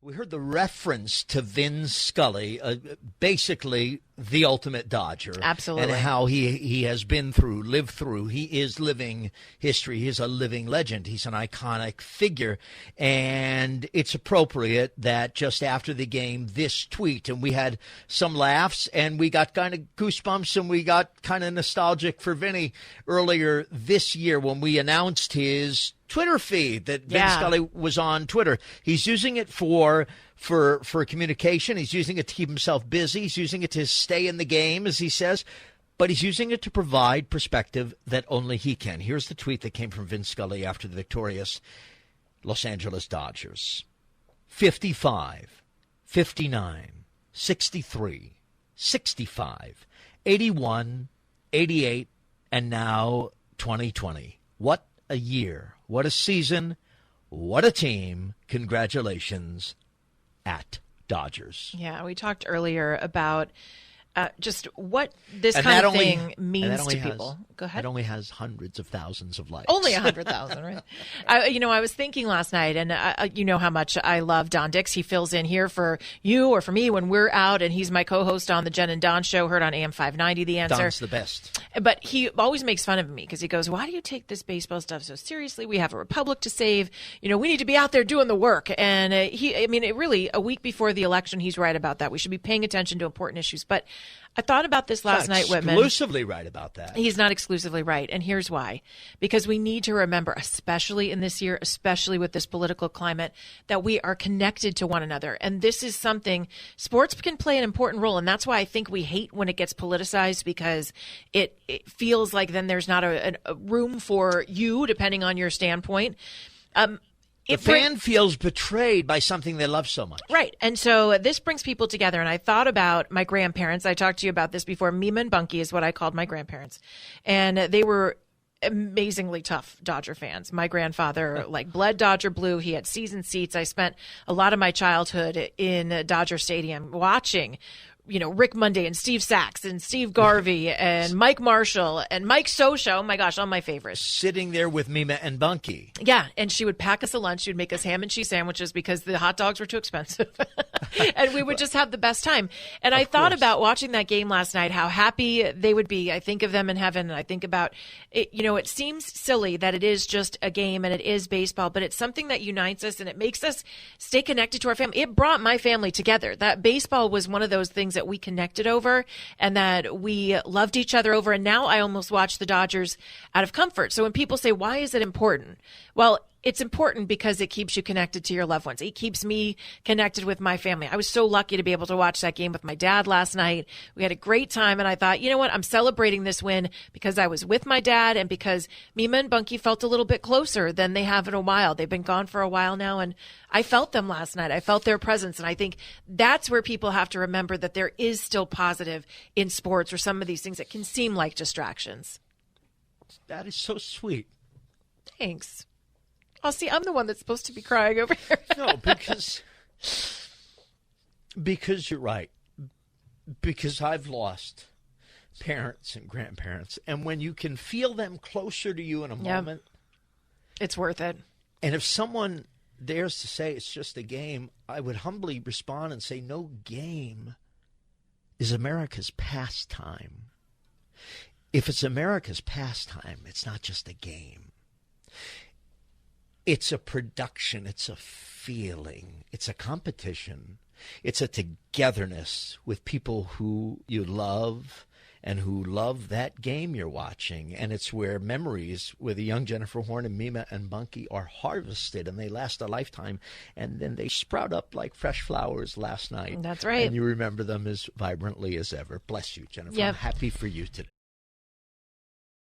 We heard the reference to Vin Scully, basically the ultimate Dodger. Absolutely. And how he has lived through. He is living history. He is a living legend. He's an iconic figure. And it's appropriate that just after the game, this tweet, and we had some laughs, and we got kind of goosebumps, and we got kind of nostalgic for Vinny earlier this year when we announced his Twitter feed that Vin Scully was on Twitter. He's using it for communication. He's using it to keep himself busy. He's using it to stay in the game, as he says. But he's using it to provide perspective that only he can. Here's the tweet that came from Vin Scully after the victorious Los Angeles Dodgers. 55, 59, 63, 65, 81, 88, and now 2020. What a year. What a season. What a team. Congratulations at Dodgers. Yeah, we talked earlier about just what this kind of thing means to people. Go ahead. It only has hundreds of thousands of likes. Only 100,000, right? I was thinking last night, and you know how much I love Don Dix. He fills in here for you or for me when we're out, and he's my co-host on the Jen and Don show, heard on AM 590, The Answer. Don's the best. But he always makes fun of me because he goes, why do you take this baseball stuff so seriously? We have a republic to save. You know, we need to be out there doing the work. And really, a week before the election, he's right about that. We should be paying attention to important issues. But I thought about this last night, Whitman. Exclusively right about that. He's not exclusively right. And here's why. Because we need to remember, especially in this year, especially with this political climate, that we are connected to one another. And this is something sports can play an important role. And that's why I think we hate when it gets politicized, because it feels like then there's not a room for you, depending on your standpoint. The fan feels betrayed by something they love so much. Right. And so this brings people together. And I thought about my grandparents. I talked to you about this before. Mima and Bunky is what I called my grandparents. And they were amazingly tough Dodger fans. My grandfather bled Dodger blue. He had season seats. I spent a lot of my childhood in Dodger Stadium watching Rick Monday and Steve Sachs and Steve Garvey and Mike Marshall and Mike Sosha. Oh my gosh, all my favorites. Sitting there with Mima and Bunky. Yeah, and she would pack us a lunch. She would make us ham and cheese sandwiches because the hot dogs were too expensive. And we would just have the best time. And I thought about watching that game last night, how happy they would be. I think of them in heaven, and I think about it. It seems silly that it is just a game and it is baseball, but it's something that unites us and it makes us stay connected to our family. It brought my family together. That baseball was one of those things that we connected over and that we loved each other over. And now I almost watch the Dodgers out of comfort. So when people say, why is it important? Well, it's important because it keeps you connected to your loved ones. It keeps me connected with my family. I was so lucky to be able to watch that game with my dad last night. We had a great time, and I thought, you know what? I'm celebrating this win because I was with my dad and because Mima and Bunky felt a little bit closer than they have in a while. They've been gone for a while now, and I felt them last night. I felt their presence, and I think that's where people have to remember that there is still positive in sports or some of these things that can seem like distractions. That is so sweet. Thanks. Oh, see, I'm the one that's supposed to be crying over here. No, because you're right. Because I've lost parents and grandparents. And when you can feel them closer to you in a moment. It's worth it. And if someone dares to say it's just a game, I would humbly respond and say no game is America's pastime. If it's America's pastime, it's not just a game. It's a production. It's a feeling. It's a competition. It's a togetherness with people who you love and who love that game you're watching. And it's where memories with the young Jennifer Horn and Mima and Bunky are harvested, and they last a lifetime. And then they sprout up like fresh flowers last night. That's right. And you remember them as vibrantly as ever. Bless you, Jennifer. Yep. I'm happy for you today.